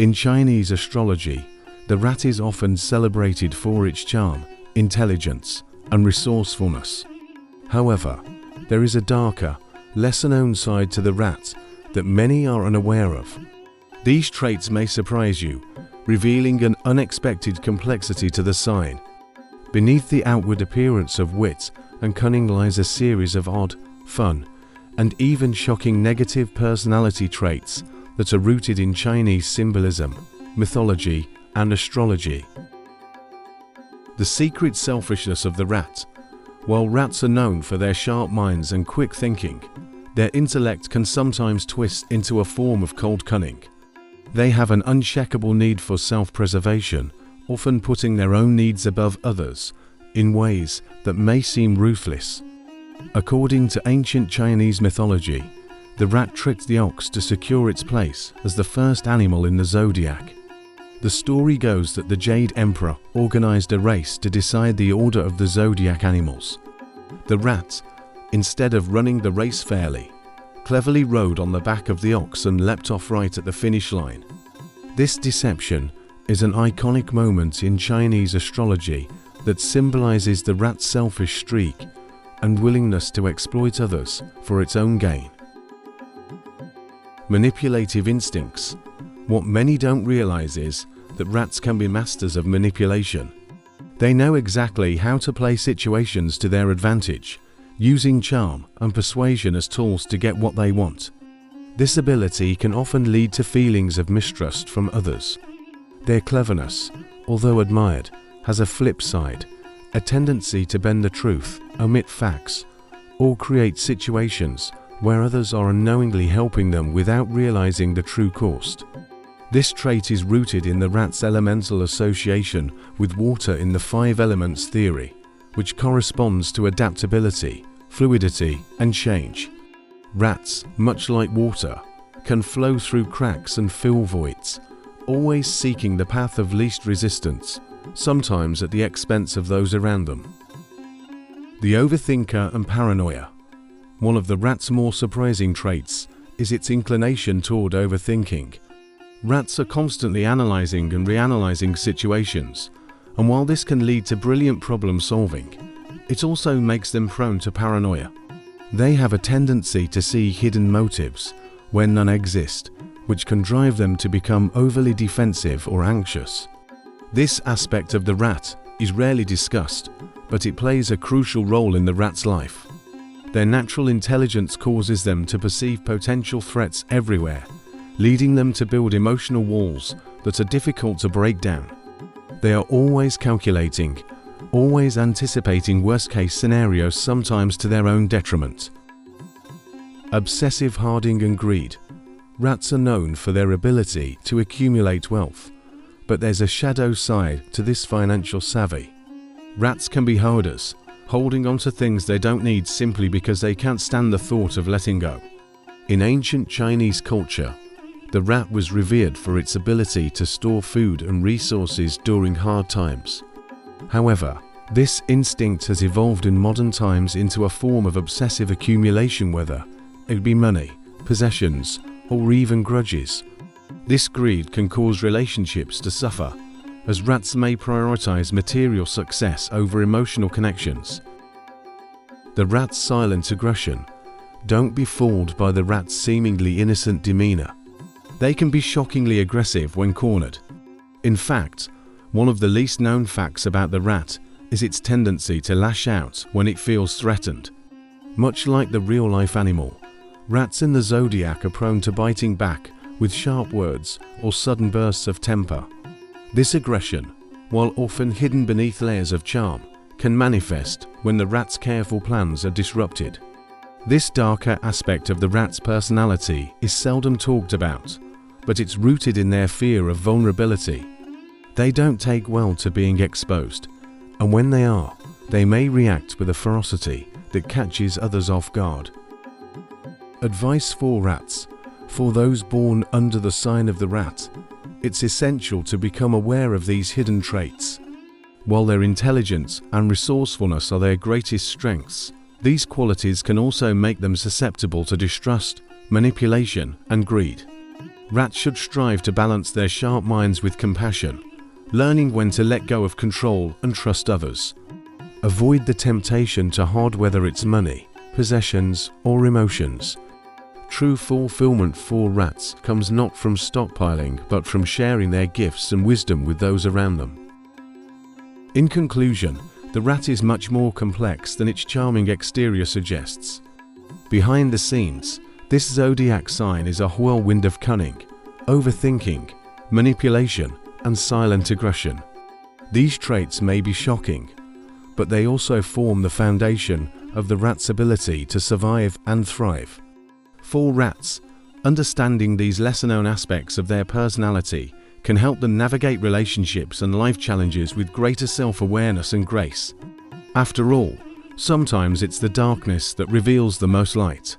In Chinese astrology, the rat is often celebrated for its charm, intelligence, and resourcefulness. However, there is a darker, lesser-known side to the rat that many are unaware of. These traits may surprise you, revealing an unexpected complexity to the sign. Beneath the outward appearance of wit and cunning lies a series of odd, fun, and even shocking negative personality traits that are rooted in Chinese symbolism, mythology, and astrology. The secret selfishness of the rat. While rats are known for their sharp minds and quick thinking, their intellect can sometimes twist into a form of cold cunning. They have an unshakable need for self-preservation, often putting their own needs above others in ways that may seem ruthless. According to ancient Chinese mythology, the rat tricked the ox to secure its place as the first animal in the zodiac. The story goes that the Jade Emperor organized a race to decide the order of the zodiac animals. The rat, instead of running the race fairly, cleverly rode on the back of the ox and leapt off right at the finish line. This deception is an iconic moment in Chinese astrology that symbolizes the rat's selfish streak and willingness to exploit others for its own gain. Manipulative instincts. What many don't realize is that rats can be masters of manipulation. They know exactly how to play situations to their advantage, using charm and persuasion as tools to get what they want. This ability can often lead to feelings of mistrust from others. Their cleverness, although admired, has a flip side, a tendency to bend the truth, omit facts, or create situations where others are unknowingly helping them without realizing the true cost. This trait is rooted in the rat's elemental association with water in the 5 elements theory, which corresponds to adaptability, fluidity, and change. Rats, much like water, can flow through cracks and fill voids, always seeking the path of least resistance, sometimes at the expense of those around them. The overthinker and paranoia. One of the rat's more surprising traits is its inclination toward overthinking. Rats are constantly analyzing and reanalyzing situations, and while this can lead to brilliant problem solving, it also makes them prone to paranoia. They have a tendency to see hidden motives where none exist, which can drive them to become overly defensive or anxious. This aspect of the rat is rarely discussed, but it plays a crucial role in the rat's life. Their natural intelligence causes them to perceive potential threats everywhere, leading them to build emotional walls that are difficult to break down. They are always calculating, always anticipating worst-case scenarios, sometimes to their own detriment. Obsessive hoarding and greed. Rats are known for their ability to accumulate wealth, but there's a shadow side to this financial savvy. Rats can be hoarders, holding on to things they don't need simply because they can't stand the thought of letting go. In ancient Chinese culture, the rat was revered for its ability to store food and resources during hard times. However, this instinct has evolved in modern times into a form of obsessive accumulation, whether it be money, possessions, or even grudges. This greed can cause relationships to suffer, as rats may prioritize material success over emotional connections. The rat's silent aggression. Don't be fooled by the rat's seemingly innocent demeanor. They can be shockingly aggressive when cornered. In fact, one of the least known facts about the rat is its tendency to lash out when it feels threatened. Much like the real-life animal, rats in the zodiac are prone to biting back with sharp words or sudden bursts of temper. This aggression, while often hidden beneath layers of charm, can manifest when the rat's careful plans are disrupted. This darker aspect of the rat's personality is seldom talked about, but it's rooted in their fear of vulnerability. They don't take well to being exposed, and when they are, they may react with a ferocity that catches others off guard. Advice for rats. For those born under the sign of the rat, it's essential to become aware of these hidden traits. While their intelligence and resourcefulness are their greatest strengths, these qualities can also make them susceptible to distrust, manipulation, and greed. Rats should strive to balance their sharp minds with compassion, learning when to let go of control and trust others. Avoid the temptation to hoard, whether it's money, possessions, or emotions. True fulfillment for rats comes not from stockpiling, but from sharing their gifts and wisdom with those around them. In conclusion, the rat is much more complex than its charming exterior suggests. Behind the scenes, this zodiac sign is a whirlwind of cunning, overthinking, manipulation, and silent aggression. These traits may be shocking, but they also form the foundation of the rat's ability to survive and thrive. For rats, understanding these lesser-known aspects of their personality can help them navigate relationships and life challenges with greater self-awareness and grace. After all, sometimes it's the darkness that reveals the most light.